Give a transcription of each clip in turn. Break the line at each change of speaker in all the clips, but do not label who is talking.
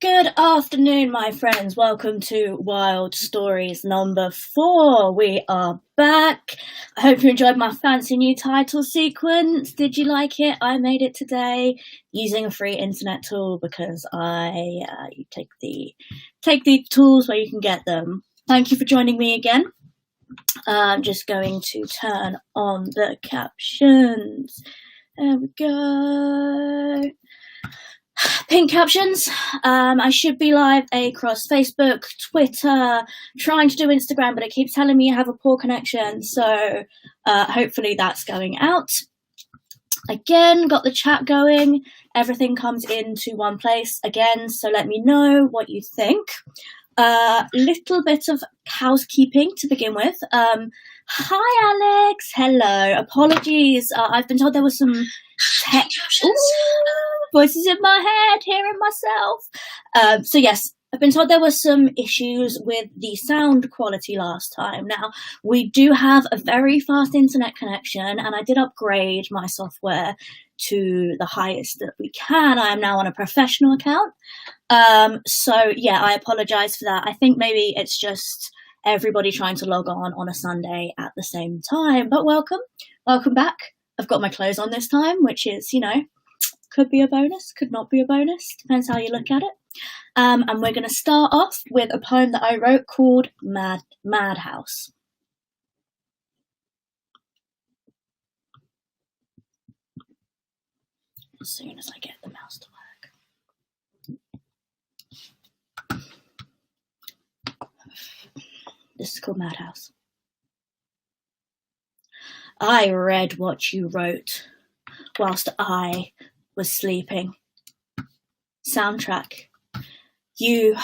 Good afternoon, my friends. Welcome to Wylde Stories number 4. We are back. I hope you enjoyed my fancy new title sequence. Did you like it? I made it today using a free internet tool because you take the tools where you can get them. Thank you for joining me again. I'm just going to turn on the captions. There we go. Pink captions. I should be live across Facebook, Twitter, trying to do Instagram, but it keeps telling me I have a poor connection. So hopefully that's going out. Again, got the chat going. Everything comes into one place again. So let me know what you think. Little bit of housekeeping to begin with. Hi, Alex. Hello. Apologies. I've been told there was some voices in my head, hearing myself. So yes, I've been told there were some issues with the sound quality last time. Now, we do have a very fast internet connection, and I did upgrade my software to the highest that we can. I am now on a professional account. So yeah, I apologize for that. I think maybe it's just everybody trying to log on a Sunday at the same time. But welcome back. I've got my clothes on this time, which is, could be a bonus, could not be a bonus, depends how you look at it. And we're going to start off with a poem that I wrote called Madhouse. As soon as I get the mouse to work. This is called Madhouse. I read what you wrote whilst I was sleeping. Soundtrack. You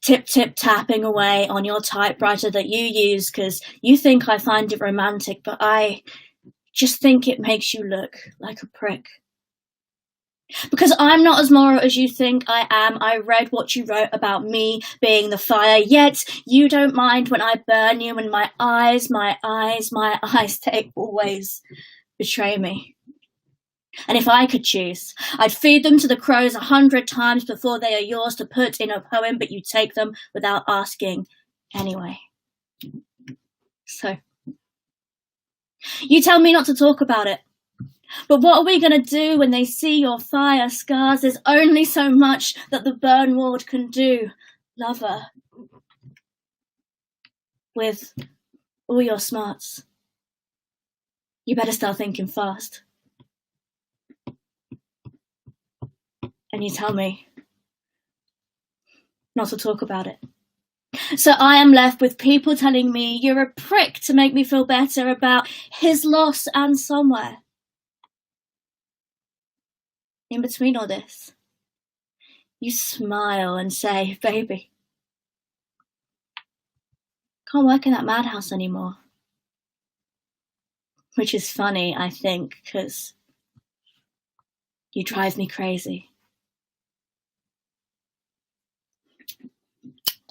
tip-tapping away on your typewriter that you use because you think I find it romantic, but I just think it makes you look like a prick. Because I'm not as moral as you think I am. I read what you wrote about me being the fire, yet you don't mind when I burn you, and my eyes, they always betray me. And if I could choose, I'd feed them to the crows 100 times before they are yours to put in a poem, but you take them without asking anyway. So, you tell me not to talk about it. But what are we going to do when they see your fire scars? There's only so much that the burn ward can do, lover. With all your smarts, you better start thinking fast. And you tell me not to talk about it. So I am left with people telling me you're a prick to make me feel better about his loss, and somewhere in between all this, you smile and say, baby, can't work in that madhouse anymore. Which is funny, I think, because you drive me crazy.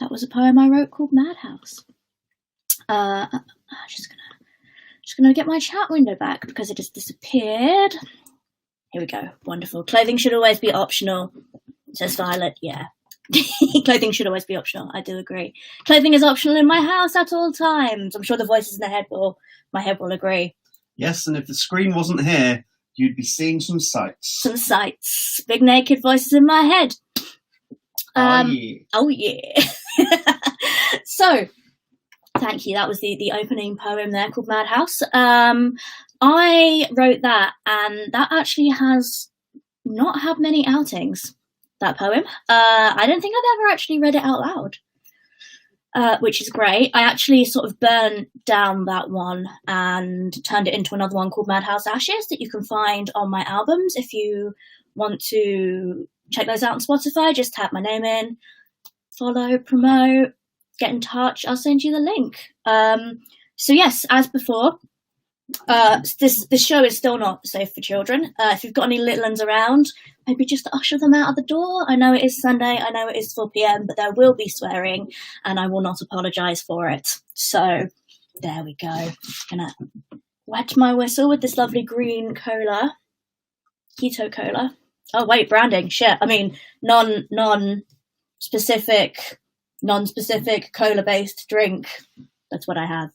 That was a poem I wrote called Madhouse. I'm just gonna get my chat window back because it has disappeared. Here we go. Wonderful. Clothing should always be optional, says Violet. Yeah. Clothing should always be optional. I do agree. Clothing is optional in my house at all times. I'm sure the voices in my head will agree.
Yes, and if the screen wasn't here, you'd be seeing some sights.
Some sights. Big naked voices in my head. Oh yeah. So, thank you. That was the opening poem there called Madhouse. I wrote that, and that actually has not had many outings, that poem. I don't think I've ever actually read it out loud, which is great. I actually sort of burned down that one and turned it into another one called Madhouse Ashes that you can find on my albums. If you want to check those out on Spotify, just type my name in, follow, promote, get in touch, I'll send you the link. So yes, as before, this show is still not safe for children. If you've got any little ones around, maybe just usher them out of the door. I know it is Sunday, I know it is 4 p.m, but there will be swearing, and I will not apologise for it. So there we go. I'm gonna wet my whistle with this lovely green cola, keto cola. Oh wait, branding. Shit. I mean, non-specific cola-based drink. That's what I have.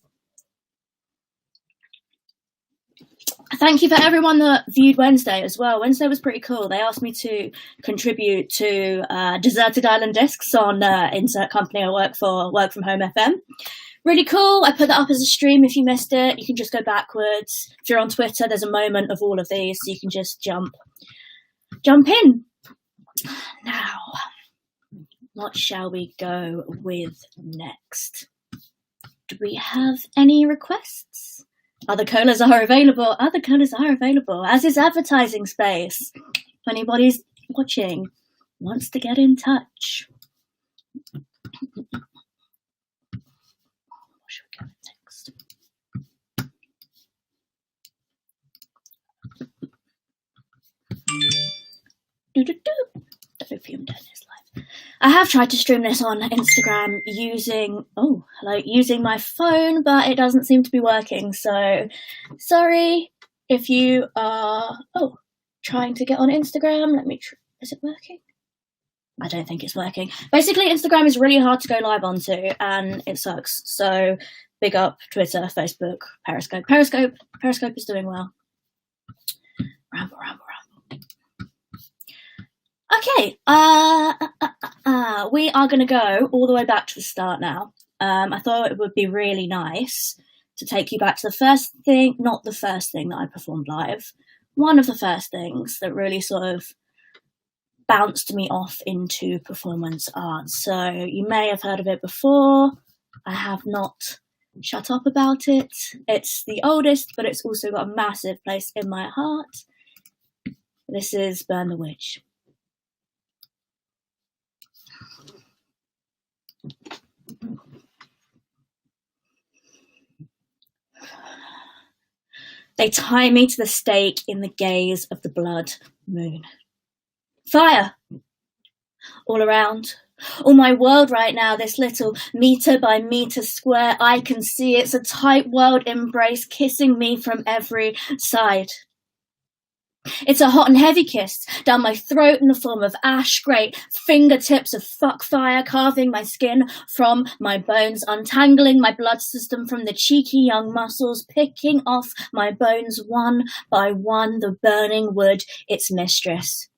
Thank you for everyone that viewed Wednesday as well. Wednesday was pretty cool. They asked me to contribute to Deserted Island Discs on insert company I work for, Work From Home FM. Really cool. I put that up as a stream. If you missed it, you can just go backwards. If you're on Twitter, there's a moment of all of these, so you can just jump in. Now, what shall we go with next? Do we have any requests? Other colas are available. Other colas are available, as is advertising space. If anybody's watching, wants to get in touch. What should we go with next? Opium Den is live. I have tried to stream this on Instagram using my phone, but it doesn't seem to be working. So sorry if you are trying to get on Instagram. Is it working? I don't think it's working. Basically, Instagram is really hard to go live onto, and it sucks. So big up Twitter, Facebook, Periscope. Periscope is doing well. Ramble. Okay, we are going to go all the way back to the start now. I thought it would be really nice to take you back to the first thing, not the first thing that I performed live, one of the first things that really sort of bounced me off into performance art. So you may have heard of it before. I have not shut up about it. It's the oldest, but it's also got a massive place in my heart. This is Burn the Witch. They tie me to the stake in the gaze of the blood moon. Fire! All around. All my world right now, this little meter by meter square, I can see it's a tight world embrace kissing me from every side. It's a hot and heavy kiss down my throat in the form of ash, great fingertips of fuck fire carving my skin from my bones, untangling my blood system from the cheeky young muscles, picking off my bones one by one, the burning wood, its mistress.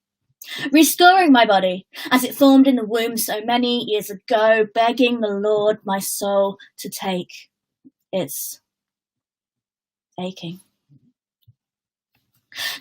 Restoring my body as it formed in the womb so many years ago, begging the Lord my soul to take. It's aching.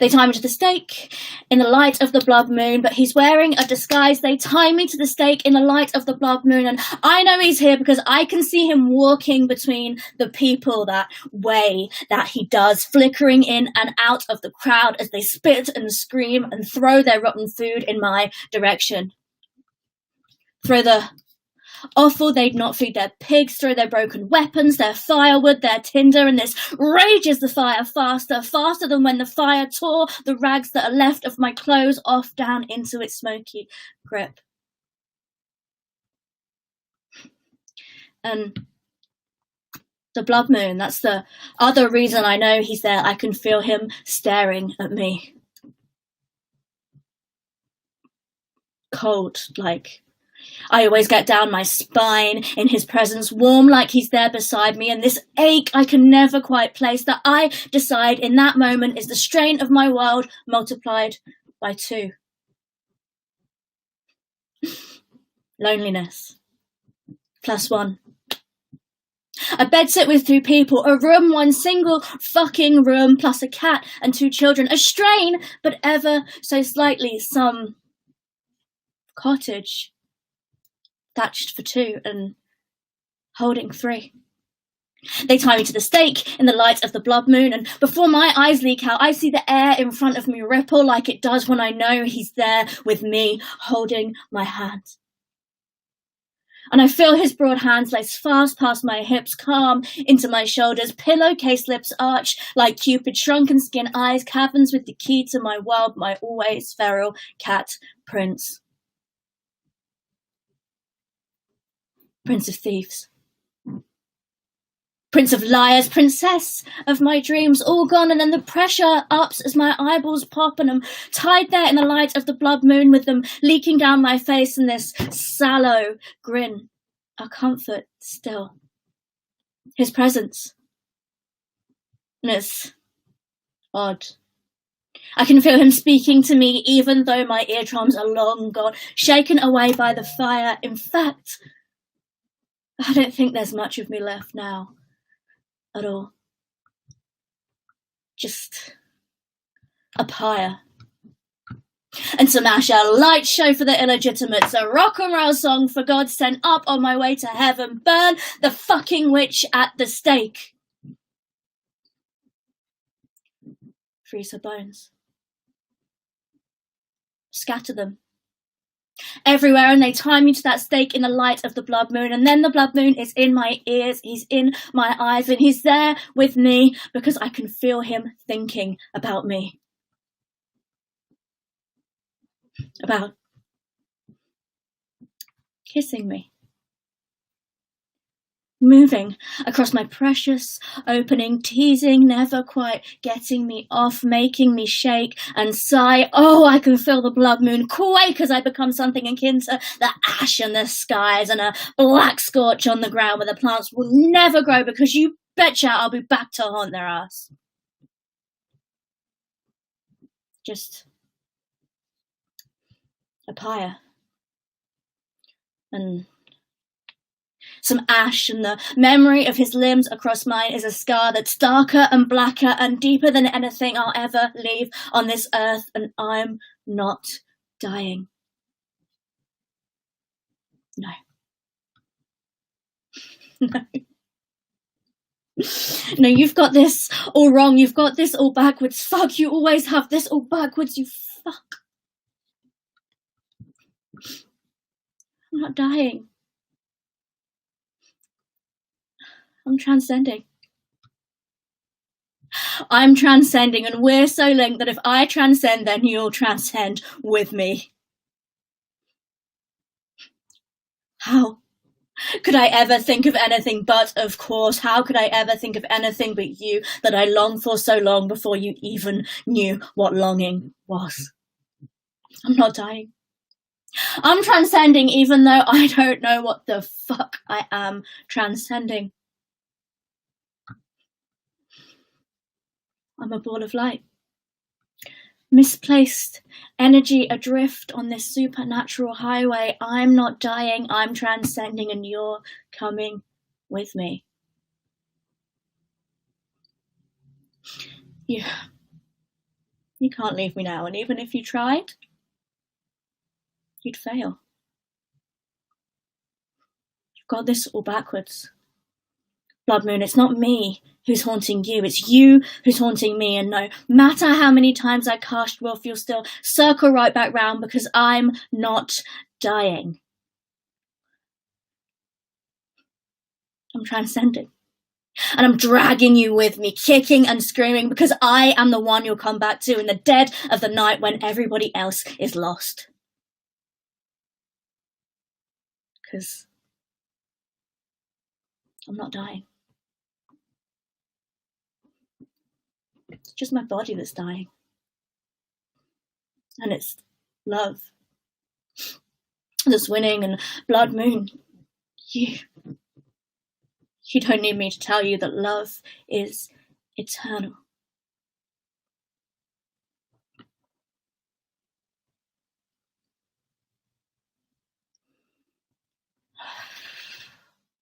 They tie me to the stake in the light of the blood moon, but he's wearing a disguise. They tie me to the stake in the light of the blood moon, and I know he's here because I can see him walking between the people that way that he does, flickering in and out of the crowd as they spit and scream and throw their rotten food in my direction. Throw the offal they'd not feed their pigs, throw their broken weapons, their firewood, their tinder, and this rages the fire faster than when the fire tore the rags that are left of my clothes off down into its smoky grip. And the blood moon, that's the other reason I know he's there. I can feel him staring at me. Cold, like I always get down my spine in his presence, warm like he's there beside me, and this ache I can never quite place that I decide in that moment is the strain of my world multiplied by 2. Loneliness. +1. A bedsit with 2 people, a room, one single fucking room, plus a cat and 2 children, a strain, but ever so slightly some cottage. Thatched for 2 and holding 3. They tie me to the stake in the light of the blood moon, and before my eyes leak out, I see the air in front of me ripple like it does when I know he's there with me, holding my hand. And I feel his broad hands lace fast past my hips, calm into my shoulders, pillowcase lips arch like Cupid's shrunken skin eyes, caverns with the key to my world, my always feral cat prince. Prince of thieves. Prince of liars, princess of my dreams, all gone, and then the pressure ups as my eyeballs pop and I'm tied there in the light of the blood moon with them leaking down my face and this sallow grin, a comfort still. His presence. And it's odd. I can feel him speaking to me even though my eardrums are long gone, shaken away by the fire. In fact, I don't think there's much of me left now. At all. Just a pyre. And smash a light show for the illegitimates, a rock and roll song for God sent up on my way to heaven, burn the fucking witch at the stake. Freeze her bones. Scatter them. Everywhere, and they tie me to that stake in the light of the blood moon, and then the blood moon is in my ears, he's in my eyes, and he's there with me because I can feel him thinking about me. About kissing me. Moving across my precious opening, teasing, never quite getting me off, making me shake and sigh. Oh, I can feel the blood moon quake as I become something akin to the ash in the skies and a black scorch on the ground where the plants will never grow because you betcha I'll be back to haunt their ass. Just a pyre. And some ash, and the memory of his limbs across mine is a scar that's darker and blacker and deeper than anything I'll ever leave on this earth, and I'm not dying. No. No. No, you've got this all wrong. You've got this all backwards. Fuck, you always have this all backwards, you fuck. I'm not dying. I'm transcending. I'm transcending, and we're so linked that if I transcend, then you'll transcend with me. How could I ever think of anything but, of course, how could I ever think of anything but you that I longed for so long before you even knew what longing was? I'm not dying. I'm transcending even though I don't know what the fuck I am transcending. I'm a ball of light. Misplaced energy adrift on this supernatural highway. I'm not dying, I'm transcending, and you're coming with me. You can't leave me now, and even if you tried, you'd fail. You've got this all backwards. Blood moon, it's not me who's haunting you, it's you who's haunting me, and no matter how many times I cast wolf, you'll still circle right back round because I'm not dying. I'm transcending. And I'm dragging you with me, kicking and screaming, because I am the one you'll come back to in the dead of the night when everybody else is lost. Because I'm not dying. It's just my body that's dying. And it's love that's winning, and blood moon, you don't need me to tell you that love is eternal.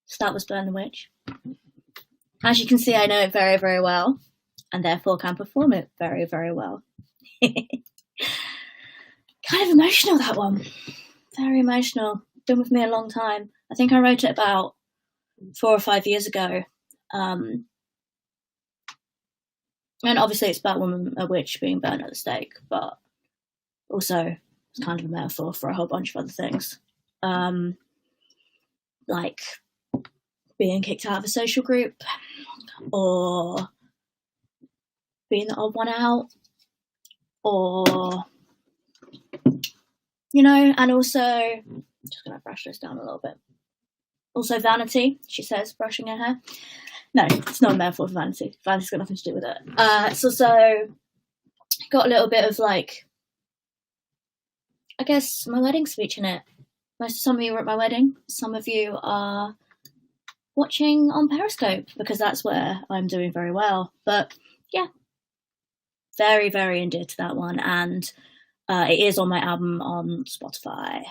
So that was Burn the Witch. As you can see, I know it very, very well, and therefore can perform it very, very well. Kind of emotional, that one. Very emotional. Been with me a long time. I think I wrote it about 4 or 5 years ago. And obviously it's about a witch being burned at the stake, but also it's kind of a metaphor for a whole bunch of other things. like being kicked out of a social group or being the odd one out, or, you know, and also, just going to brush this down a little bit. Also vanity, she says, brushing her hair. No, it's not a metaphor for vanity. Vanity's got nothing to do with it. It's also got a little bit of like, I guess, my wedding speech in it. Some of you were at my wedding. Some of you are watching on Periscope because that's where I'm doing very well. But yeah, very, very endeared to that one. And it is on my album on Spotify.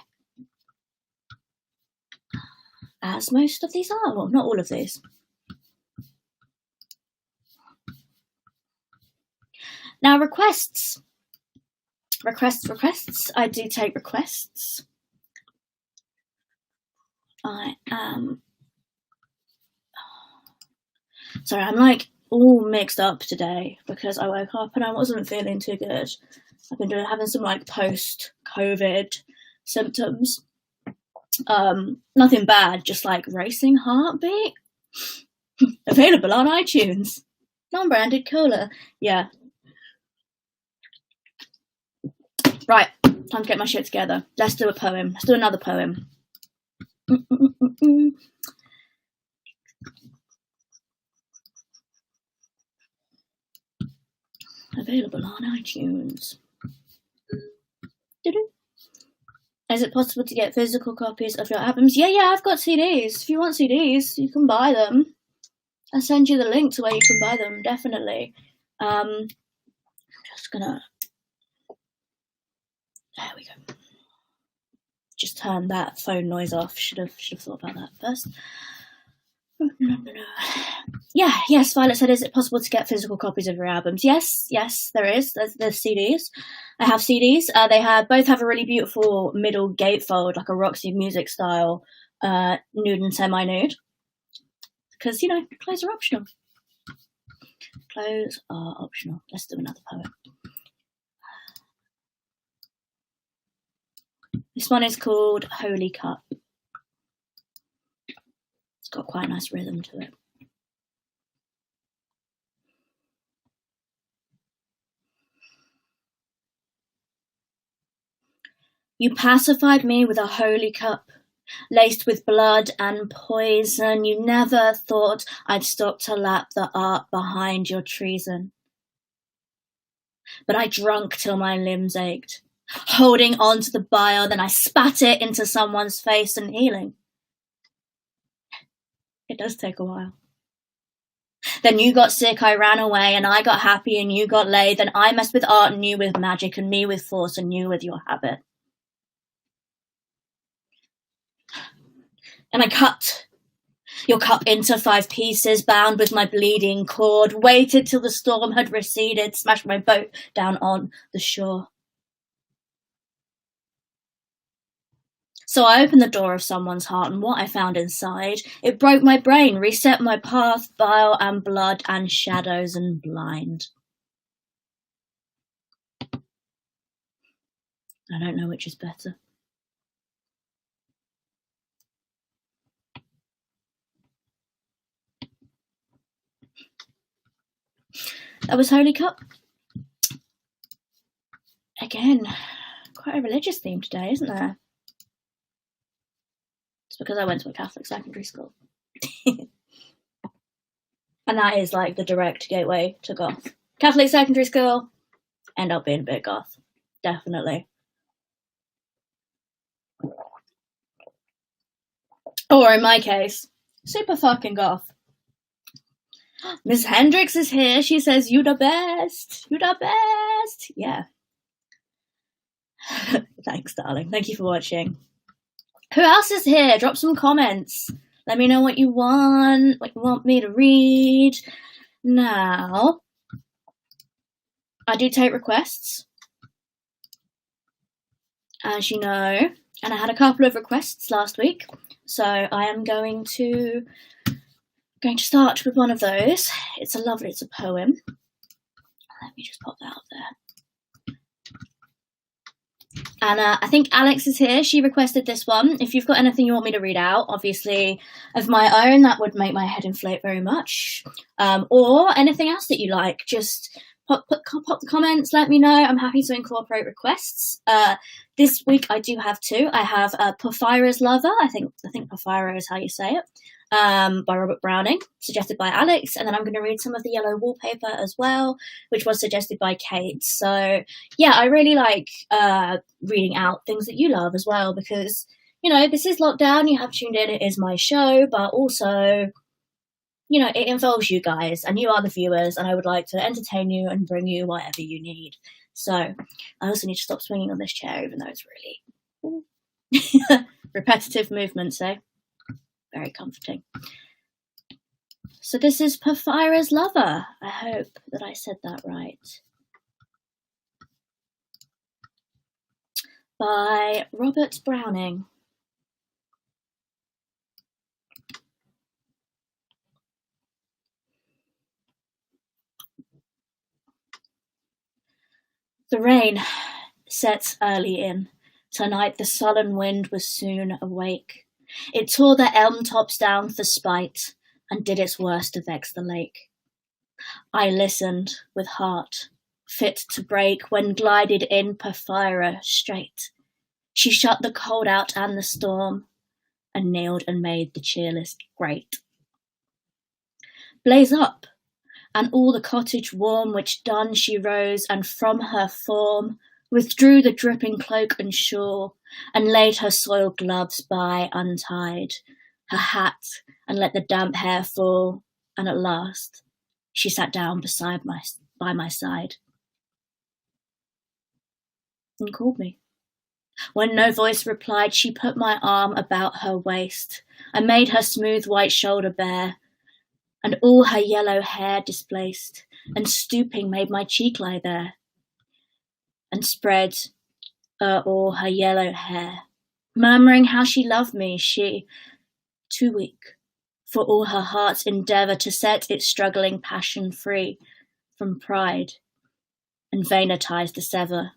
As most of these are. Well, not all of these. Now, requests. Requests. I do take requests. I am... Sorry, I'm like all mixed up today because I woke up and I wasn't feeling too good. I've been having some like post-COVID symptoms. Nothing bad, just like racing heartbeat. Available on iTunes. Non-branded cola. Yeah. Right, time to get my shit together. Let's do a poem. Let's do another poem. Available on iTunes. Is it possible to get physical copies of your albums? Yeah, I've got CDs. If you want CDs, you can buy them. I'll send you the link to where you can buy them, definitely. I'm just gonna... There we go. Just turn that phone noise off. Should have thought about that first. Yes, Violet said, is it possible to get physical copies of your albums? Yes, there is. There's CDs. I have CDs. They both have a really beautiful middle gatefold, like a Roxy Music style, nude and semi-nude. Because, you know, clothes are optional. Clothes are optional. Let's do another poem. This one is called Holy Cup. It's got quite a nice rhythm to it. You pacified me with a holy cup, laced with blood and poison. You never thought I'd stop to lap the art behind your treason. But I drank till my limbs ached, holding on to the bile, then I spat it into someone's face, and healing. It does take a while. Then you got sick, I ran away, and I got happy and you got laid. Then I messed with art and you with magic, and me with force and you with your habit. And I cut your cup into 5 pieces, bound with my bleeding cord, waited till the storm had receded, smashed my boat down on the shore. So I opened the door of someone's heart, and what I found inside, it broke my brain, reset my path, bile and blood and shadows and blind. I don't know which is better. That was Holy Cup. Again, quite a religious theme today, isn't there? It's because I went to a Catholic secondary school. And that is like the direct gateway to goth. Catholic secondary school, end up being a bit goth. Definitely. Or in my case, super fucking goth. Miss Hendricks is here. She says, you the best. You the best. Yeah. Thanks, darling. Thank you for watching. Who else is here? Drop some comments. Let me know what you want me to read. Now, I do take requests, as you know, and I had a couple of requests last week, so I am going to start with one of those. It's a poem. Let me just pop that up there. And I think Alex is here. She requested this one. If you've got anything you want me to read out, obviously, of my own, that would make my head inflate very much. Or anything else that you like, just pop the comments, let me know. I'm happy to incorporate requests. This week I do have two. I have Porphyra's Lover. I think Porphyra is how you say it. By Robert Browning, suggested by Alex, and then I'm going to read some of the yellow wallpaper as well, which was suggested by Kate. So yeah, I really like reading out things that you love as well, because this is lockdown, you have tuned in, it is my show, but also it involves you guys, and you are the viewers, and I would like to entertain you and bring you whatever you need. So I also need to stop swinging on this chair, even though it's really repetitive movements, eh? Very comforting. So this is Porphyra's Lover. I hope that I said that right. By Robert Browning. The rain sets early in. Tonight the sullen wind was soon awake. It tore the elm tops down for spite, and did its worst to vex the lake. I listened with heart fit to break, when glided in Porphyra straight. She shut the cold out and the storm, and kneeled and made the cheerless grate. Blaze up, and all the cottage warm, which done she rose, and from her form withdrew the dripping cloak and shawl, and laid her soiled gloves by untied, her hat, and let the damp hair fall, and at last she sat down by my side, and called me. When no voice replied, she put my arm about her waist, and made her smooth white shoulder bare, and all her yellow hair displaced, and stooping made my cheek lie there, and spread all her yellow hair, murmuring how she loved me, she, too weak, for all her heart's endeavour to set its struggling passion free from pride and vainer ties to sever,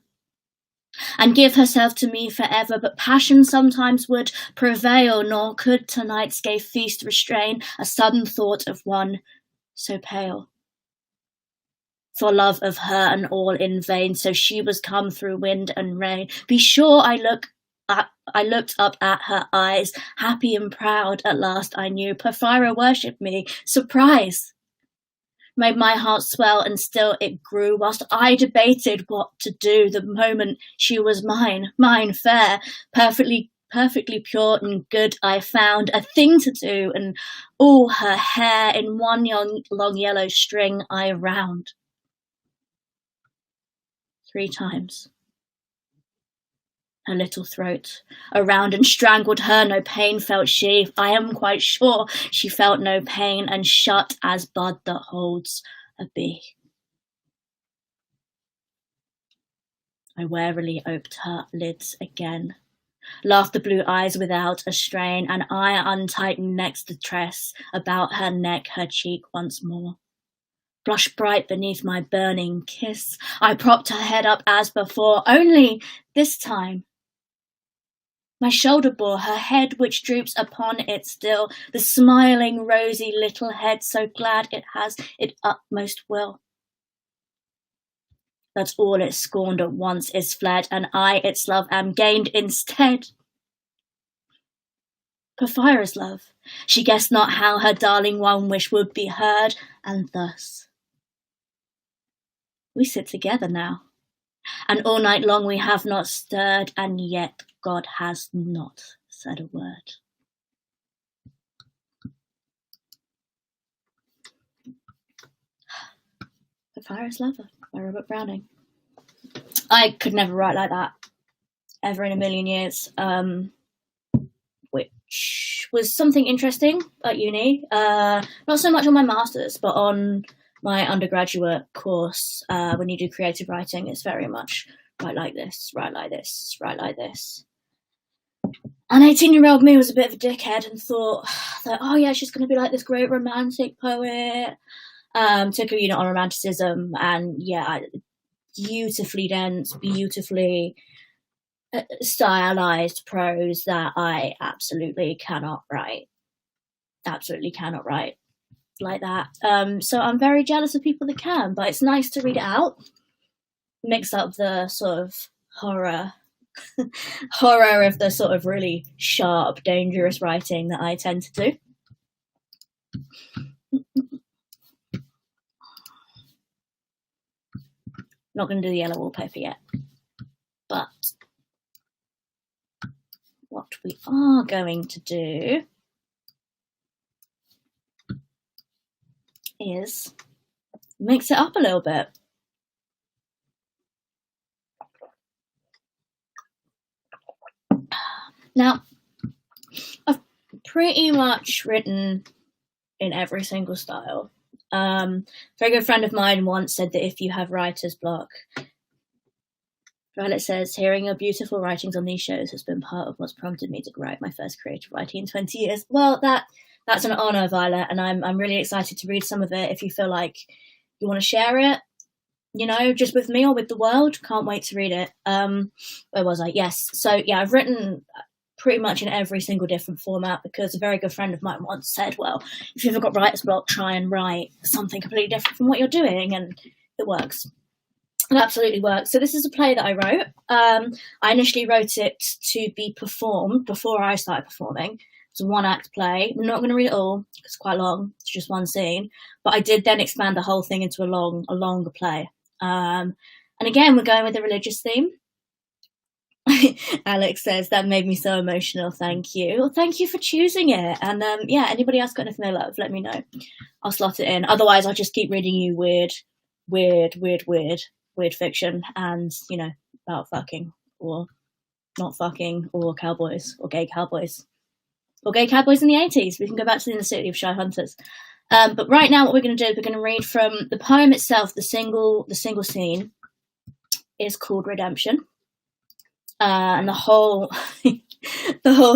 and give herself to me forever. But passion sometimes would prevail, nor could tonight's gay feast restrain a sudden thought of one so pale. For love of her and all in vain, so she was come through wind and rain. Be sure I looked up at her eyes, happy and proud. At last I knew Porphyra worshipped me. Surprise made my heart swell, and still it grew, whilst I debated what to do. The moment she was mine fair, perfectly pure and good, I found a thing to do, and all her hair in one long yellow string I round 3 times. Her little throat around and strangled her, no pain felt she. I am quite sure she felt no pain, and shut as bud that holds a bee. I warily oped her lids again, laughed the blue eyes without a strain, and I untightened next the tress about her neck, her cheek once more. Blushed bright beneath my burning kiss, I propped her head up as before, only this time my shoulder bore her head, which droops upon it still, the smiling rosy little head, so glad it has its utmost will. That all it scorned at once is fled, and I its love am gained instead. Porphyra's love, she guessed not how her darling one wish would be heard, and thus we sit together now, and all night long we have not stirred, and yet God has not said a word. Porphyra's Lover by Robert Browning. I could never write like that, ever in a million years, which was something interesting at uni. Not so much on my master's, but on my undergraduate course, when you do creative writing, it's very much write like this, write like this, write like this. And 18-year-old me was a bit of a dickhead and thought that, oh yeah, she's going to be like this great romantic poet. Took a unit on romanticism, and yeah, beautifully dense, beautifully stylized prose that I absolutely cannot write. Absolutely cannot write like that. So I'm very jealous of people that can, but it's nice to read it out, mix up the sort of horror of the sort of really sharp, dangerous writing that I tend to do. Not going to do the yellow wallpaper yet, but what we are going to do is mix it up a little bit. Now, I've pretty much written in every single style. A very good friend of mine once said that if you have writer's block, Violet says, hearing your beautiful writings on these shows has been part of what's prompted me to write my first creative writing in 20 years. Well, that's an honour, Violet, and I'm really excited to read some of it. If you feel like you want to share it, just with me or with the world, can't wait to read it. Where was I? Yes. So, yeah, I've written pretty much in every single different format because a very good friend of mine once said, well, if you've ever got writer's block, try and write something completely different from what you're doing, and it works. It absolutely works. So this is a play that I wrote. I initially wrote it to be performed before I started performing. It's a one-act play. I'm not going to read it all. It's quite long. It's just one scene. But I did then expand the whole thing into a longer play. And again, we're going with a religious theme. Alex says, that made me so emotional. Thank you. Well, thank you for choosing it. And anybody else got anything they love, let me know. I'll slot it in. Otherwise, I'll just keep reading you weird fiction and, about fucking or not fucking or cowboys or gay cowboys or gay cowboys in the 80s. We can go back to the Inner City of Shy Hunters. But right now what we're going to do is we're going to read from the poem itself. The single scene is called Redemption. And the whole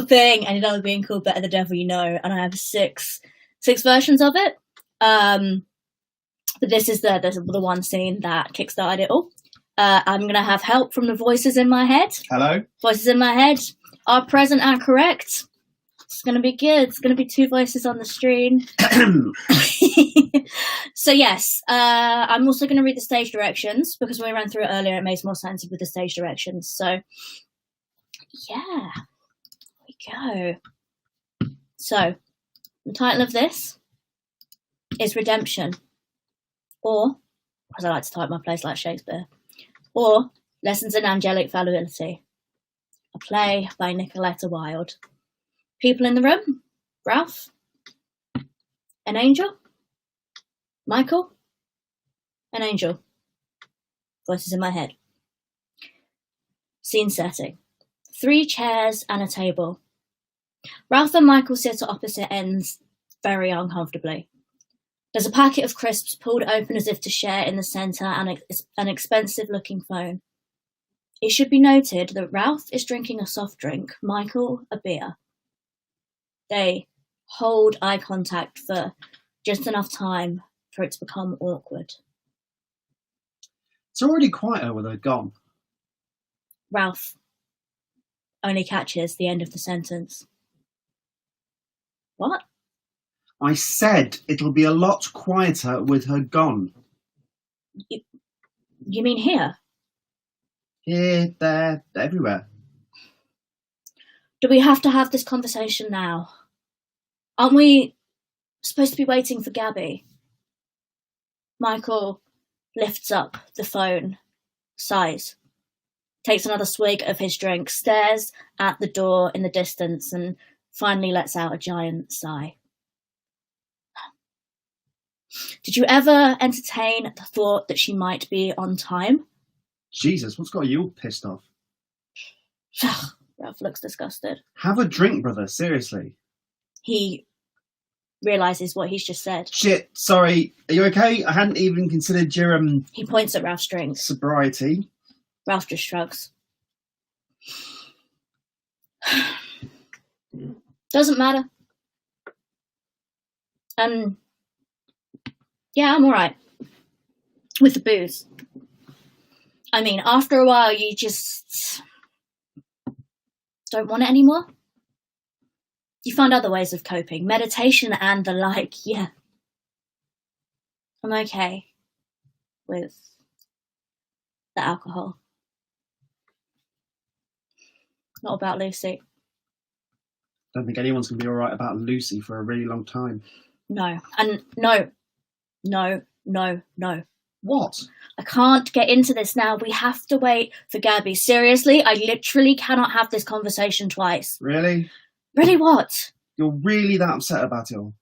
thing ended up being called Better the Devil You Know. And I have six versions of it. But this is the one scene that kickstarted it all. I'm going to have help from the voices in my head.
Hello?
Voices in my head are present and correct. It's going to be good. It's going to be two voices on the screen. So yes, I'm also going to read the stage directions because when we ran through it earlier, it makes more sense with the stage directions. So yeah, here we go. So the title of this is Redemption, or, as I like to type my plays like Shakespeare, or Lessons in Angelic Fallibility, a play by Nicoletta Wylde. People in the room: Ralph, an angel, Michael, an angel. Voices in my head. Scene setting: 3 chairs and a table. Ralph and Michael sit at opposite ends very uncomfortably. There's a packet of crisps pulled open as if to share in the centre and an expensive-looking phone. It should be noted that Ralph is drinking a soft drink, Michael a beer. They hold eye contact for just enough time for it to become awkward.
It's already quieter with her gone.
Ralph only catches the end of the sentence. What?
I said it'll be a lot quieter with her gone.
You mean here?
Here, there, everywhere.
Do we have to have this conversation now? Aren't we supposed to be waiting for Gabby? Michael lifts up the phone, sighs, takes another swig of his drink, stares at the door in the distance, and finally lets out a giant sigh. Did you ever entertain the thought that she might be on time?
Jesus, what's got you all pissed off?
Ralph looks disgusted.
Have a drink, brother, seriously.
He realises what he's just said.
Shit, sorry. Are you okay? I hadn't even considered your,
He points at Ralph's drink.
sobriety.
Ralph just shrugs. Doesn't matter. Yeah, I'm alright. With the booze. I mean, after a while, you just Don't want it anymore? You find other ways of coping, meditation and the like, yeah. I'm okay with the alcohol. Not about Lucy.
I don't think anyone's going to be all right about Lucy for a really long time.
No. And no.
What?
I can't get into this now. We have to wait for Gabby. Seriously, I literally cannot have this conversation twice.
Really?
Really what?
You're really that upset about it all?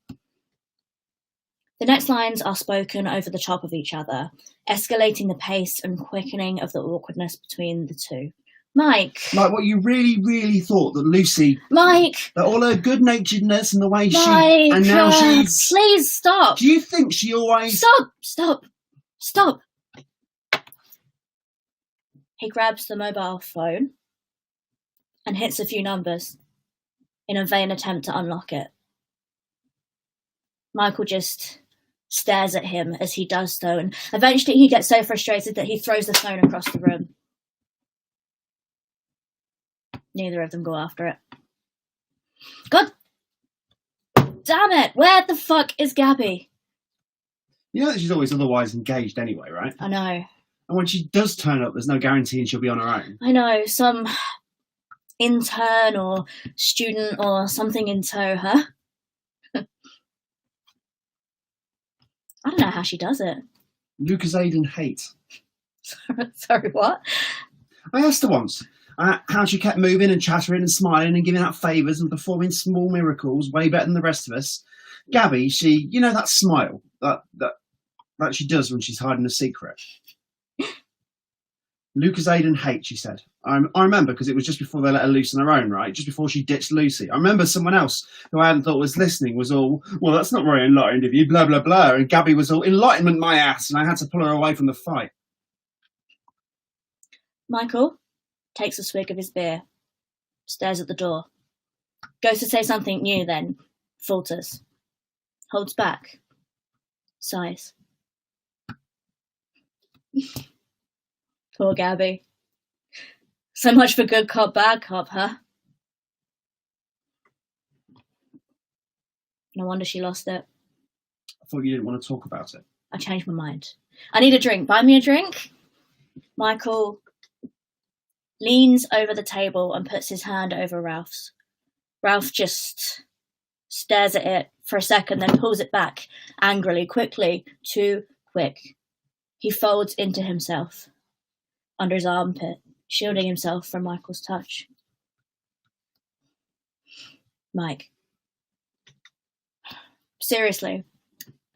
The next lines are spoken over the top of each other, escalating the pace and quickening of the awkwardness between the two. Mike.
Like what, you really thought that Lucy...
Mike.
That all her good-naturedness and the way
Mike,
and now she's...
Please stop.
Do you think she always...
Stop. He grabs the mobile phone and hits a few numbers in a vain attempt to unlock it. Michael just stares at him as he does so, and eventually he gets so frustrated that he throws the phone across the room. Neither of them go after it. God damn it! Where the fuck is Gabby?
You know that she's always otherwise engaged anyway, right?
I know.
And when she does turn up, there's no guarantee she'll be on her own.
I know. Some intern or student or something in tow her. I don't know how she does it.
Lucozade hate.
Sorry, what?
I asked her once how she kept moving and chattering and smiling and giving out favours and performing small miracles way better than the rest of us. Gabby, she, you know that smile that she does when she's hiding a secret. Lucozade hate, she said. I remember because it was just before they let her loose on her own, right? Just before she ditched Lucy. I remember someone else who I hadn't thought was listening was all, well, that's not very enlightened of you, blah, blah, blah. And Gabby was all, enlightenment my ass, and I had to pull her away from the fight.
Michael takes a swig of his beer, stares at the door, goes to say something new, then falters, holds back, sighs. Poor Gabby. So much for good cop, bad cop, huh? No wonder she lost it.
I thought you didn't want to talk about it.
I changed my mind. I need a drink. Buy me a drink. Michael leans over the table and puts his hand over Ralph's. Ralph just stares at it for a second, then pulls it back angrily, quickly, too quick. He folds into himself under his armpit, shielding himself from Michael's touch. Mike. Seriously,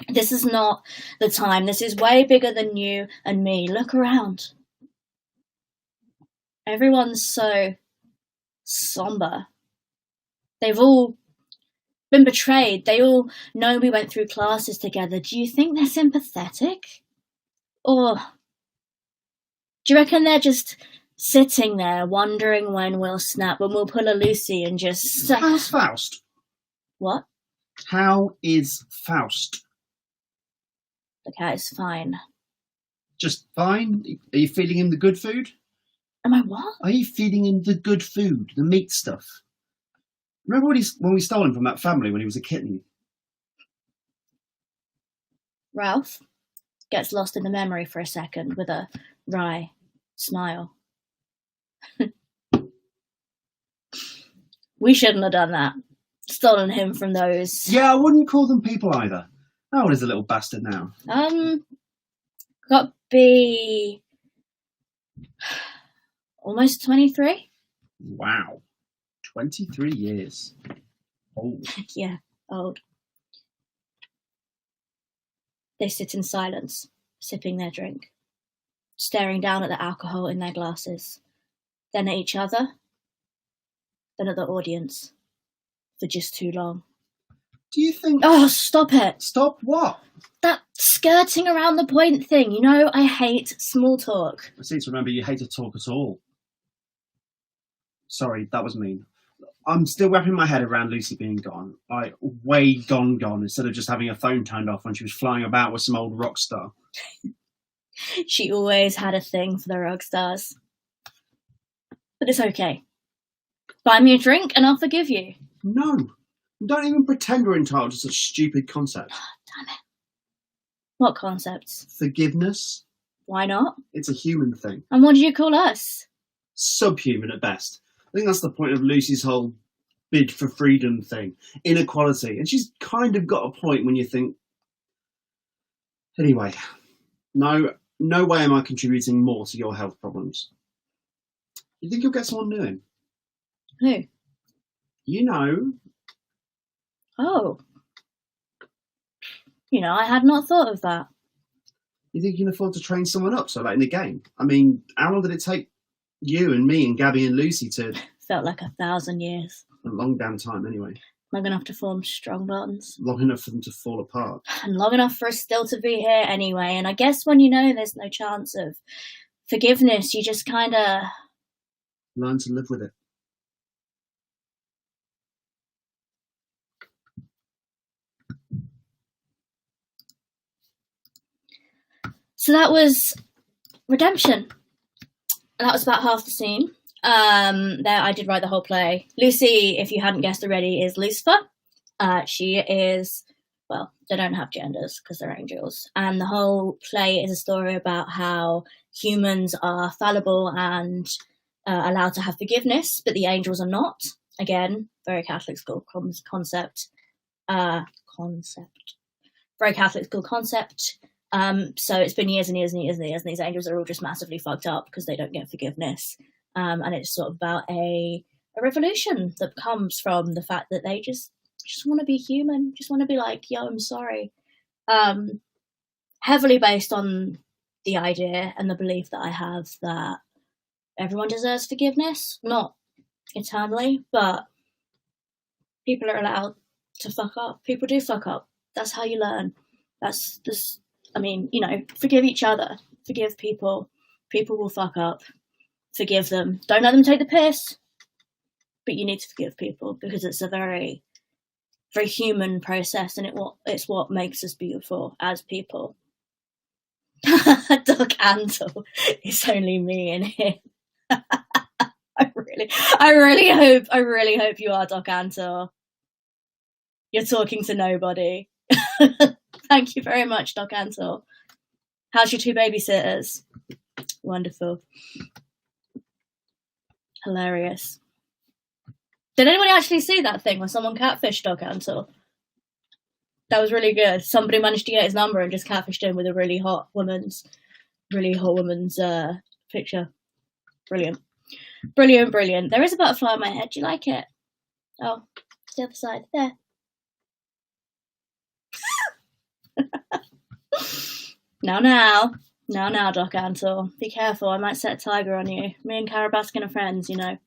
this is not the time. This is way bigger than you and me. Look around. Everyone's so somber. They've all been betrayed. They all know we went through classes together. Do you think they're sympathetic? Or do you reckon they're just sitting there wondering when we'll snap, when we'll pull a Lucy and just...
How's Faust?
What?
How is Faust?
The cat is fine.
Just fine? Are you feeding him the good food?
Am I what?
Are you feeding him the good food, the meat stuff? Remember when we stole him from that family when he was a kitten?
Ralph gets lost in the memory for a second with a wry smile. We shouldn't have done that. Stolen him from those.
Yeah, I wouldn't call them people either. How old is the little bastard now?
Got be almost 23.
Wow. 23 years. Old.
Yeah, old. They sit in silence, sipping their drink, staring down at the alcohol in their glasses, then at each other, then at the audience, for just too long.
Do you think...
Oh, stop it.
Stop what?
That skirting around the point thing. You know, I hate small talk.
I seem to remember you hate to talk at all. Sorry, that was mean. I'm still wrapping my head around Lucy being gone. Way gone, instead of just having her phone turned off when she was flying about with some old rock star.
She always had a thing for the rock stars. But it's okay. Buy me a drink and I'll forgive you.
No. Don't even pretend we're entitled to such stupid concepts.
Damn it. What concepts?
Forgiveness.
Why not?
It's a human thing.
And what do you call us?
Subhuman at best. I think that's the point of Lucy's whole bid for freedom thing. Inequality. And she's kind of got a point when you think, anyway, no way am I contributing more to your health problems. You think you'll get someone new in?
Who?
You know.
Oh. You know, I had not thought of that.
You think you can afford to train someone up so late in the game? I mean, how long did it take you and me and Gabby and Lucy to...
Felt like 1,000 years.
A long damn time, anyway.
Long enough to form strong bonds.
Long enough for them to fall apart.
And long enough for us still to be here anyway. And I guess when you know there's no chance of forgiveness, you just kind of...
learn to live with it.
So that was redemption. That was about half the scene. There, I did write the whole play. Lucy, if you hadn't guessed already, is Lucifer. She is, well, they don't have genders because they're angels. And the whole play is a story about how humans are fallible and allowed to have forgiveness, but the angels are not. Again, very Catholic school concept. Very Catholic school concept. So it's been years and years and years and years, and these angels are all just massively fucked up because they don't get forgiveness. And it's sort of about a revolution that comes from the fact that they just want to be human, just want to be like, yo, I'm sorry. Heavily based on the idea and the belief that I have that everyone deserves forgiveness, not eternally, but people are allowed to fuck up. People do fuck up. That's how you learn. That's this. I mean, you know, forgive each other, forgive people. People will fuck up. Forgive them. Don't let them take the piss. But you need to forgive people because it's a very, very human process, and it's what makes us beautiful as people. Doc Antle, it's only me and him. I really hope you are Doc Antle. You're talking to nobody. Thank you very much, Doc Antle. How's your 2 babysitters? Wonderful. Hilarious. Did anyone actually see that thing where someone catfished Doc Antle? That was really good. Somebody managed to get his number and just catfished him with a really hot woman's picture. Brilliant. Brilliant, brilliant. There is a butterfly on my head. Do you like it? Oh, it's the other side. There. Now, Doc Antle. Be careful, I might set a tiger on you. Me and Cara Baskin are friends, you know.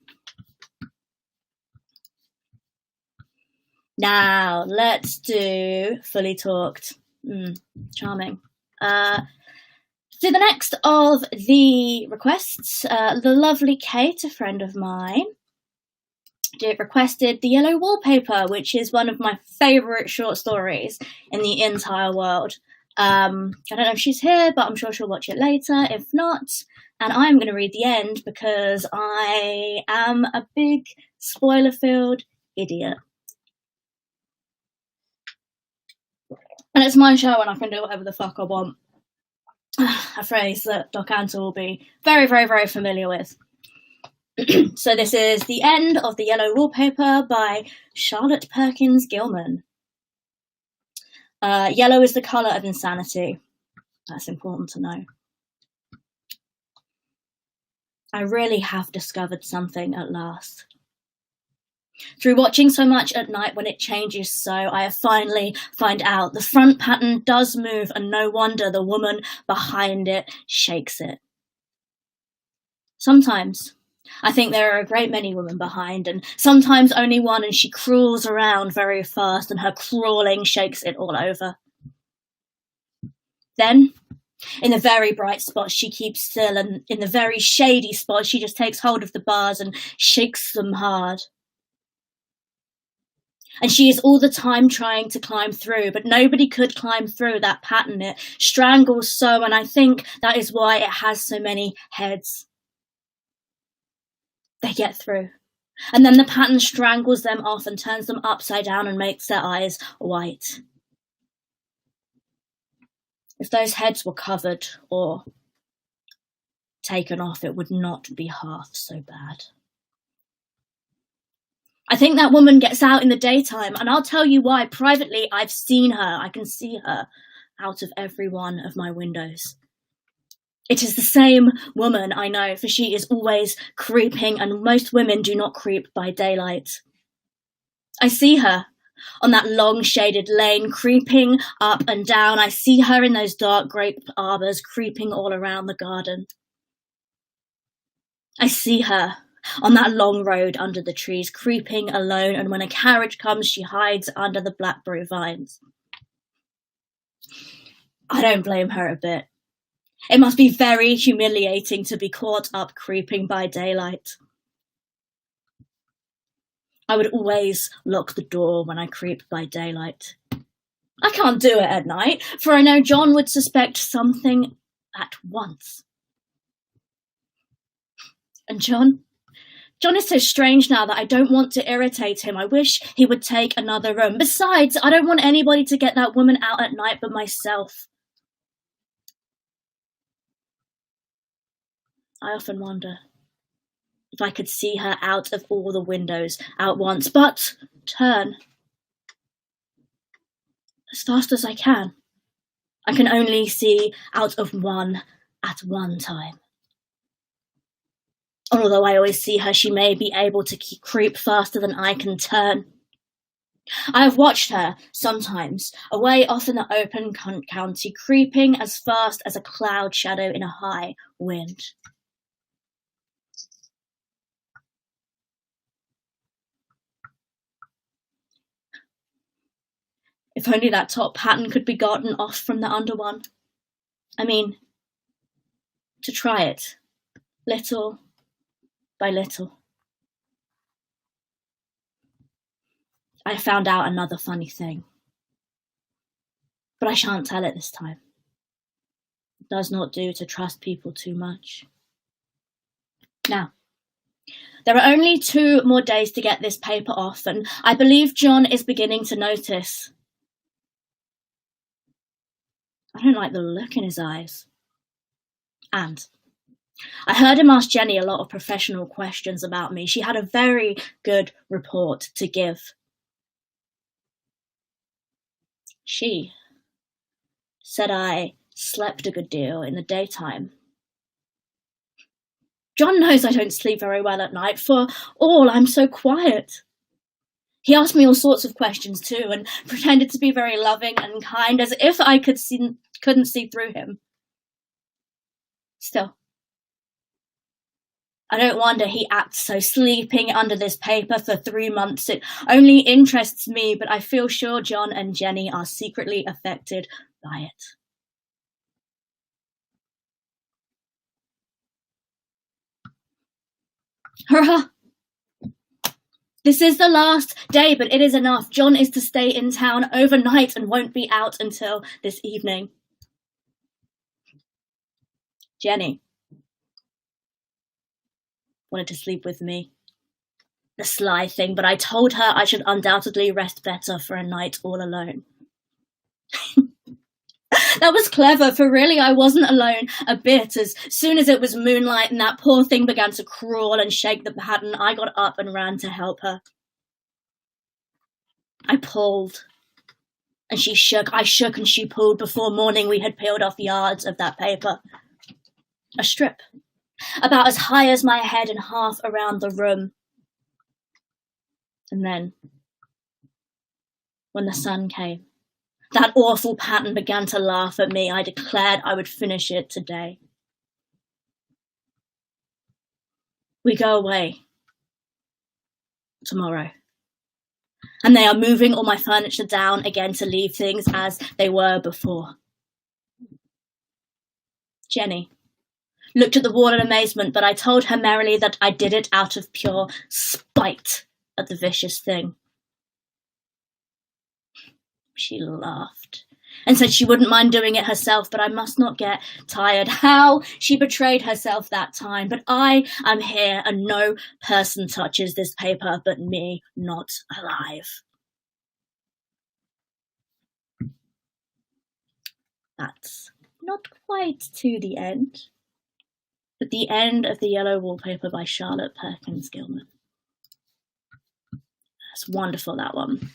Now, let's do Fully Talked. Charming. So the next of the requests, the lovely Kate, a friend of mine, requested The Yellow Wallpaper, which is one of my favourite short stories in the entire world. I don't know if she's here, but I'm sure she'll watch it later. If not, and I'm going to read the end because I am a big spoiler-filled idiot. And it's my show and I can do whatever the fuck I want. A phrase that Doc Antle will be very, very, very familiar with. So this is the end of The Yellow Wallpaper by Charlotte Perkins Gilman. Yellow is the colour of insanity. That's important to know. I really have discovered something at last. Through watching so much at night when it changes so, I have finally found out the front pattern does move, and no wonder the woman behind it shakes it. Sometimes I think there are a great many women behind, and sometimes only one, and she crawls around very fast, and her crawling shakes it all over. Then, in the very bright spots, she keeps still, and in the very shady spots, she just takes hold of the bars and shakes them hard. And she is all the time trying to climb through, but nobody could climb through that pattern. It strangles so, and I think that is why it has so many heads. They get through, and then the pattern strangles them off and turns them upside down and makes their eyes white. If those heads were covered or taken off, it would not be half so bad. I think that woman gets out in the daytime, and I'll tell you why. Privately, I've seen her. I can see her out of every one of my windows. It is the same woman, I know, for she is always creeping, and most women do not creep by daylight. I see her on that long shaded lane, creeping up and down. I see her in those dark grape arbours, creeping all around the garden. I see her on that long road under the trees, creeping alone, and when a carriage comes, she hides under the blackberry vines. I don't blame her a bit. It must be very humiliating to be caught up creeping by daylight. I would always lock the door when I creep by daylight. I can't do it at night, for I know John would suspect something at once. And John is so strange now that I don't want to irritate him. I wish he would take another room. Besides, I don't want anybody to get that woman out at night but myself. I often wonder if I could see her out of all the windows at once, but turn as fast as I can. I can only see out of one at one time. Although I always see her, she may be able to creep faster than I can turn. I have watched her, sometimes, away off in the open country, creeping as fast as a cloud shadow in a high wind. If only that top pattern could be gotten off from the under one. I mean, to try it, little by little. I found out another funny thing, but I shan't tell it this time. It does not do to trust people too much. Now, there are only 2 more days to get this paper off, and I believe John is beginning to notice. I don't like the look in his eyes. And I heard him ask Jenny a lot of professional questions about me. She had a very good report to give. She said I slept a good deal in the daytime. John knows I don't sleep very well at night. For all, I'm so quiet. He asked me all sorts of questions too, and pretended to be very loving and kind, as if I couldn't see through him. Still, I don't wonder he acts so, sleeping under this paper for 3 months. It only interests me, but I feel sure John and Jenny are secretly affected by it. Hurrah! This is the last day, but it is enough. John is to stay in town overnight and won't be out until this evening. Jenny wanted to sleep with me. The sly thing, but I told her I should undoubtedly rest better for a night all alone. That was clever, for really I wasn't alone a bit. As soon as it was moonlight and that poor thing began to crawl and shake the pattern, I got up and ran to help her. I pulled, and she shook. I shook and she pulled. Before morning we had peeled off yards of that paper. A strip, about as high as my head and half around the room. And then, when the sun came, that awful pattern began to laugh at me. I declared I would finish it today. We go away tomorrow. And they are moving all my furniture down again to leave things as they were before. Jenny looked at the wall in amazement, but I told her merrily that I did it out of pure spite at the vicious thing. She laughed. and said she wouldn't mind doing it herself, but I must not get tired. How she betrayed herself that time. But I am here, and no person touches this paper but me, not alive. That's not quite to the end, but the end of The Yellow Wallpaper by Charlotte Perkins Gilman. It's wonderful, that one.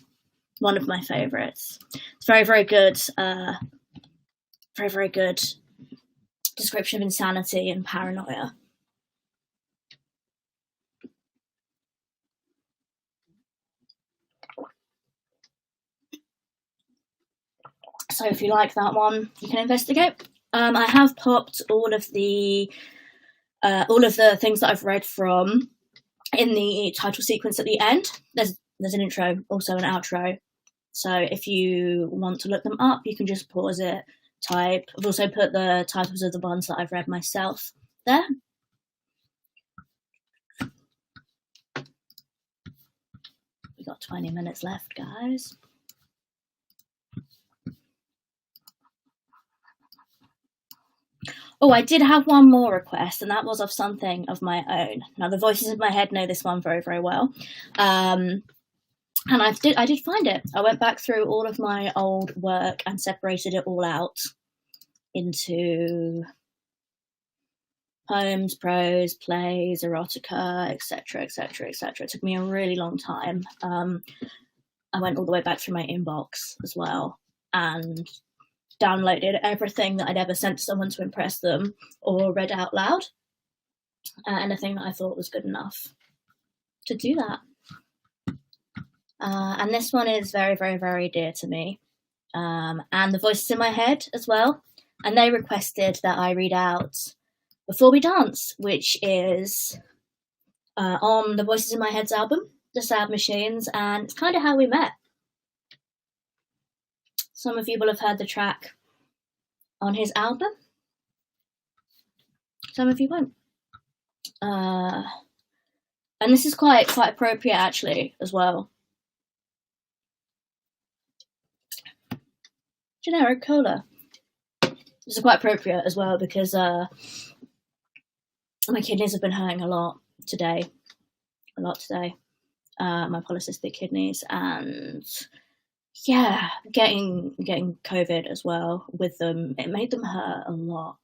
One of my favourites. It's very, very good. Very, very good description of insanity and paranoia. So if you like that one, you can investigate. I have popped all of the things that I've read from in the title sequence at the end. There's an intro, also an outro. So if you want to look them up, you can just pause it, type. I've also put the titles of the ones that I've read myself there. We got 20 minutes left, guys. Oh, I did have one more request, and that was of something of my own. Now, the voices in my head know this one very, very well. And I did find it. I went back through all of my old work and separated it all out into poems, prose, plays, erotica, etc., etc., etc. It took me a really long time. I went all the way back through my inbox as well and downloaded everything that I'd ever sent to someone to impress them or read out loud. Anything that I thought was good enough to do that. And this one is very, very, very dear to me. And the voices in my head as well. And they requested that I read out Before We Dance, which is on the Voices in My Head's album, The Sad Machines, and it's kind of how we met. Some of you will have heard the track on his album. Some of you won't. And this is quite appropriate, actually, as well. Generic cola. This is quite appropriate as well because my kidneys have been hurting a lot today. My polycystic kidneys, and yeah, getting COVID as well with them. It made them hurt a lot,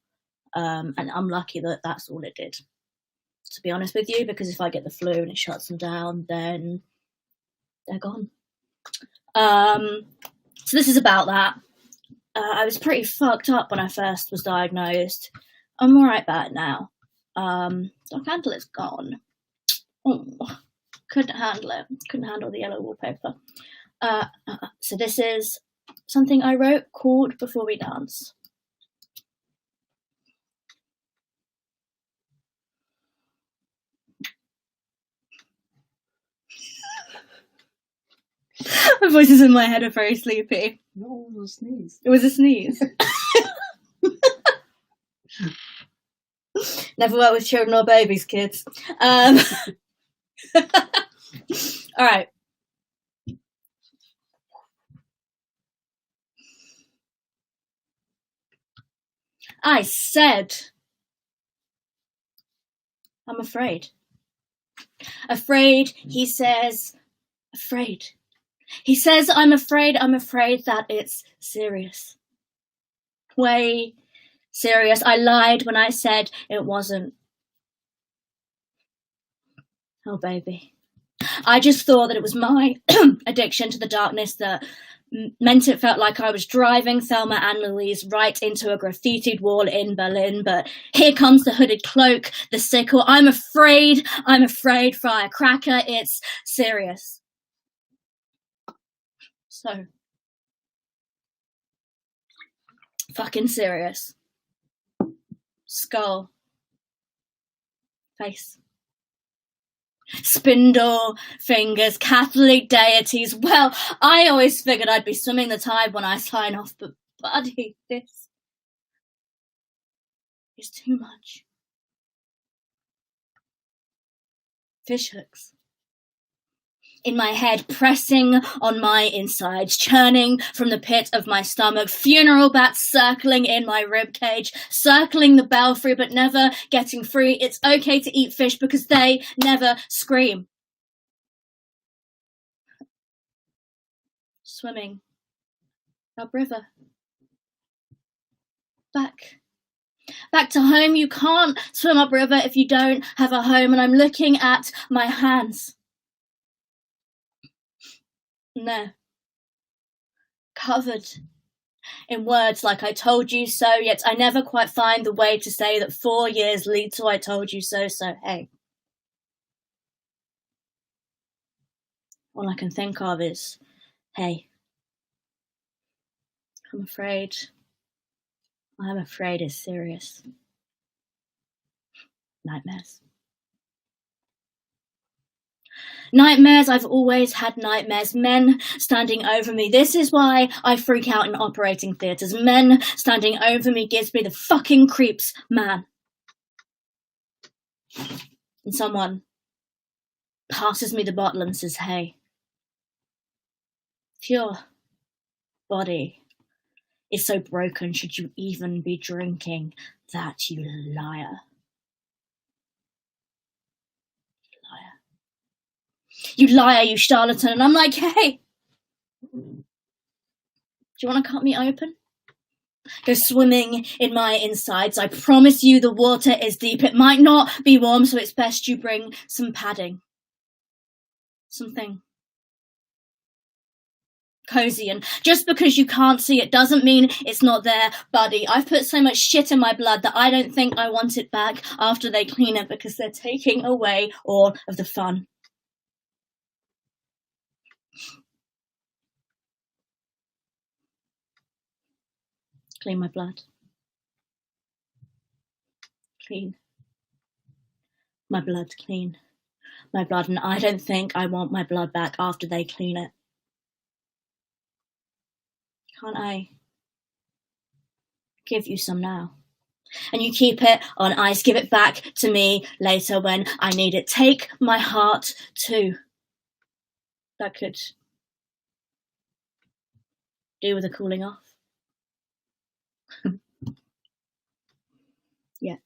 and I'm lucky that that's all it did. To be honest with you, because if I get the flu and it shuts them down, then they're gone. So this is about that. I was pretty fucked up when I first was diagnosed. I'm alright about it now. Dog handle is gone. Oh, couldn't handle it. Couldn't handle the yellow wallpaper. So this is something I wrote called Before We Dance. My voices in my head are very sleepy.
No, it was a sneeze.
It was a sneeze. Never work with children or babies, kids. All right. I said, I'm afraid. Afraid, he says, afraid. He says, I'm afraid that it's serious. Way serious. I lied when I said it wasn't. Oh, baby. I just thought that it was my addiction to the darkness that meant it felt like I was driving Thelma and Louise right into a graffitied wall in Berlin. But here comes the hooded cloak, the sickle. I'm afraid, firecracker. It's serious. So, fucking serious. Skull. Face. Spindle, fingers, Catholic deities. Well, I always figured I'd be swimming the tide when I sign off, but buddy, this is too much. Fish hooks. in my head, pressing on my insides, churning from the pit of my stomach, funeral bats circling in my ribcage, circling the belfry but never getting free. It's okay to eat fish because they never scream. Swimming upriver. Back to home. You can't swim upriver if you don't have a home, and I'm looking at my hands. No. Covered in words like I told you so, yet I never quite find the way to say that 4 years lead to I told you so, so hey. All I can think of is, hey. I'm afraid it's serious. Nightmares. Nightmares, I've always had nightmares. Men standing over me. This is why I freak out in operating theatres. Men standing over me gives me the fucking creeps, man. And someone passes me the bottle and says, hey, if your body is so broken, should you even be drinking that, you liar? You liar, you charlatan. And I'm like, hey, do you want to cut me open? Go swimming in my insides. I promise you the water is deep. It might not be warm, so it's best you bring some padding. Something cozy. And just because you can't see it doesn't mean it's not there, buddy. I've put so much shit in my blood that I don't think I want it back after they clean it, because they're taking away all of the fun. Clean my blood. Clean. My blood, clean. My blood, and I don't think I want my blood back after they clean it. Can't I give you some now? And you keep it on ice. Give it back to me later when I need it. Take my heart too. That could do with a cooling off. Yet.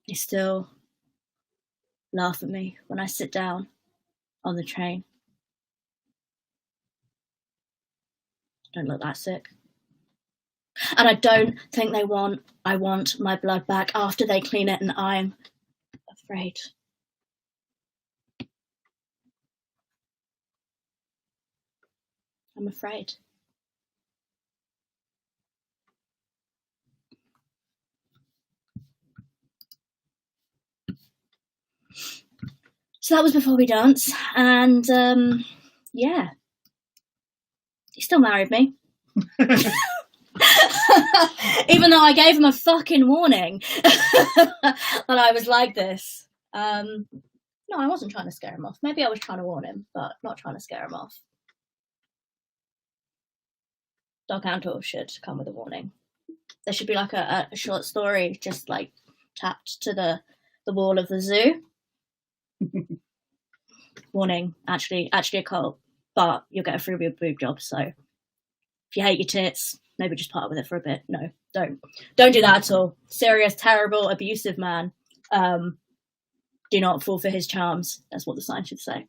They still laugh at me when I sit down on the train. Don't look that sick. And I don't think I want my blood back after they clean it, and I'm afraid. I'm afraid. So that was before we danced, and yeah, he still married me. Even though I gave him a fucking warning that I was like this. No, I wasn't trying to scare him off. Maybe I was trying to warn him, but not trying to scare him off. Dog Antle should come with a warning. There should be like a short story just like tapped to the wall of the zoo. Warning, actually a cult, but you'll get a free boob job, so if you hate your tits, maybe just part with it for a bit. No, don't do that at all. Serious, terrible, abusive man. Do not fall for his charms. That's what the sign should say.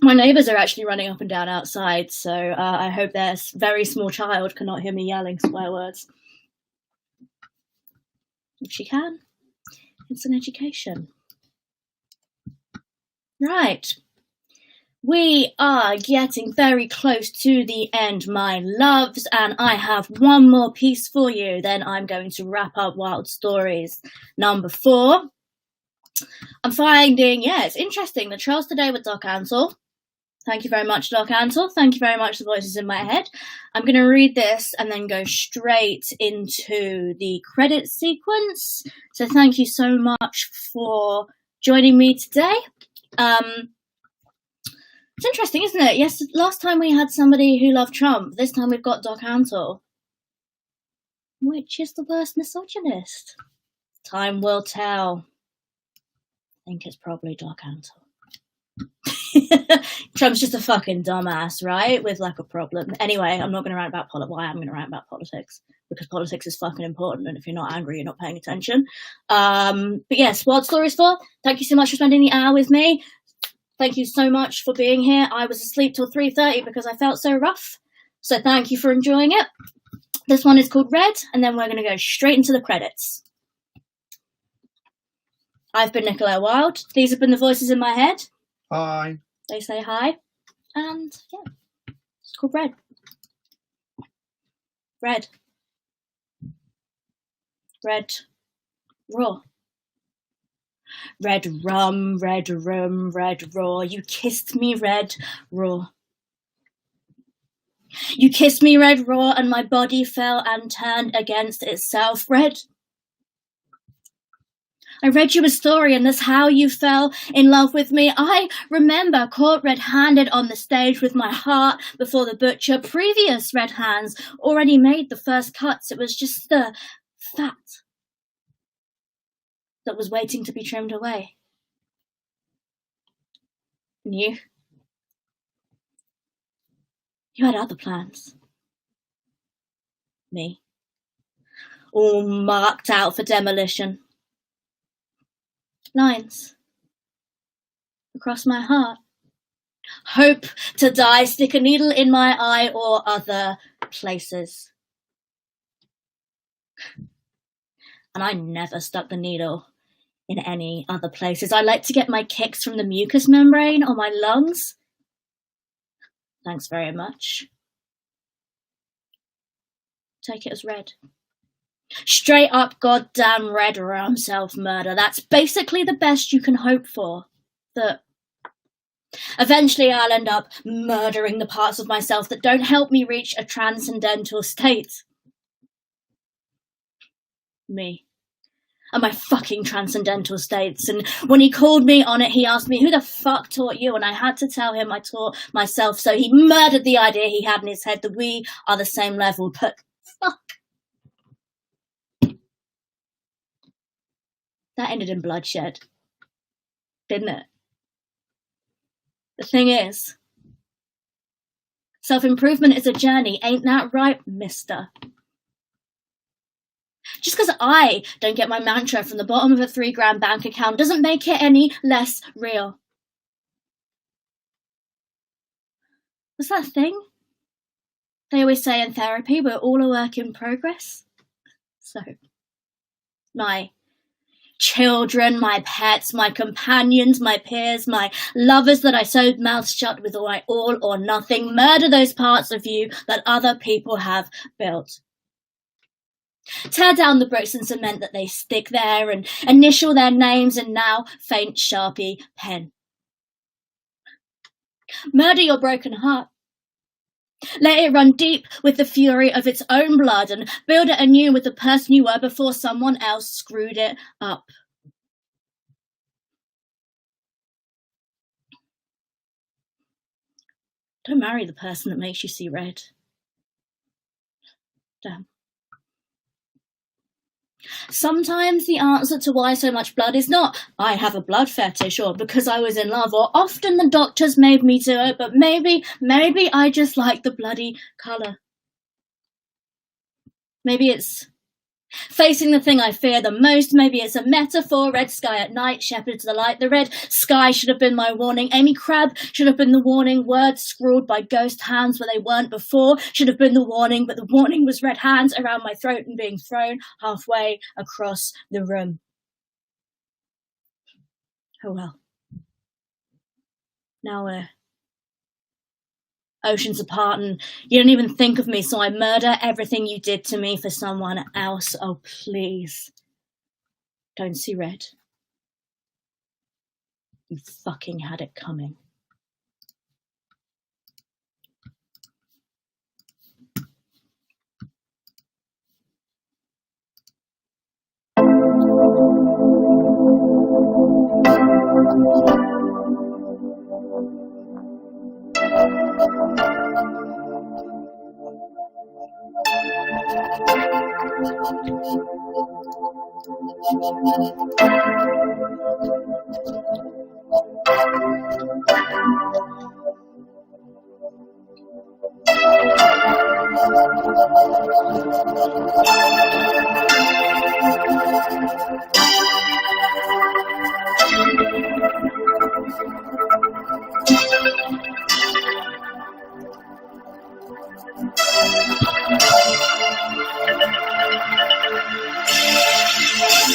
My neighbours are actually running up and down outside, so I hope their very small child cannot hear me yelling swear words. If she can, it's an education. Right. We are getting very close to the end, my loves, and I have one more piece for you. Then I'm going to wrap up Wylde Stories number 4. I'm finding, it's interesting. The trails today with Doc Ansel. Thank you very much, Doc Ansel. Thank you very much, the voices in my head. I'm going to read this and then go straight into the credit sequence. So thank you so much for joining me today. It's interesting, isn't it? Yes, last time we had somebody who loved Trump. This time we've got Doc Ansel. Which is the worst misogynist? Time will tell. I think it's probably Doc Antle. Trump's just a fucking dumbass, right? With like a problem. Anyway, I'm not going to rant about politics. Why I'm going to rant about politics? Because politics is fucking important, and if you're not angry, you're not paying attention. But yes, Wylde Stories 4. Thank you so much for spending the hour with me. Thank you so much for being here. I was asleep till 3:30 because I felt so rough. So thank you for enjoying it. This one is called Red, and then we're going to go straight into the credits. I've been Nicolette Wylde. These have been the voices in my head.
Hi.
They say hi. And yeah, it's called Red. Red. Red. Raw. Red rum, red rum, red raw. You kissed me red raw. You kissed me red raw, and my body fell and turned against itself. Red. I read you a story, and that's how you fell in love with me. I remember caught red-handed on the stage with my heart before the butcher. Previous red hands already made the first cuts. It was just the fat that was waiting to be trimmed away. And you had other plans. Me. All marked out for demolition. Lines across my heart. Hope to die, stick a needle in my eye or other places. And I never stuck the needle in any other places. I like to get my kicks from the mucous membrane on my lungs. Thanks very much. Take it as red. Straight up goddamn red rum self-murder. That's basically the best you can hope for. That eventually I'll end up murdering the parts of myself that don't help me reach a transcendental state. Me. And my fucking transcendental states. And when he called me on it, he asked me, who the fuck taught you? And I had to tell him I taught myself. So he murdered the idea he had in his head that we are the same level. But fuck. That ended in bloodshed, didn't it? The thing is, self-improvement is a journey, ain't that right, mister? Just because I don't get my mantra from the bottom of a $3,000 bank account doesn't make it any less real. What's that thing? They always say in therapy, we're all a work in progress. So, my children, my pets, my companions, my peers, my lovers that I sewed mouths shut with my all or nothing, murder those parts of you that other people have built. Tear down the bricks and cement that they stick there and initial their names and now faint Sharpie pen. Murder your broken heart. Let it run deep with the fury of its own blood and build it anew with the person you were before someone else screwed it up. Don't marry the person that makes you see red. Damn. Sometimes the answer to why so much blood is not, I have a blood fetish, or because I was in love, or often the doctors made me do it, but maybe I just like the bloody colour. Maybe it's facing the thing I fear the most. Maybe it's a metaphor. Red sky at night, shepherd to the light. The red sky should have been my warning. Amy Crabbe should have been the warning. Words scrawled by ghost hands where they weren't before should have been the warning, but the warning was red hands around my throat and being thrown halfway across the room. Oh well. Now we're oceans apart and you don't even think of me, so I murder everything you did to me for someone else. Oh, please. Don't see red. You fucking had it coming.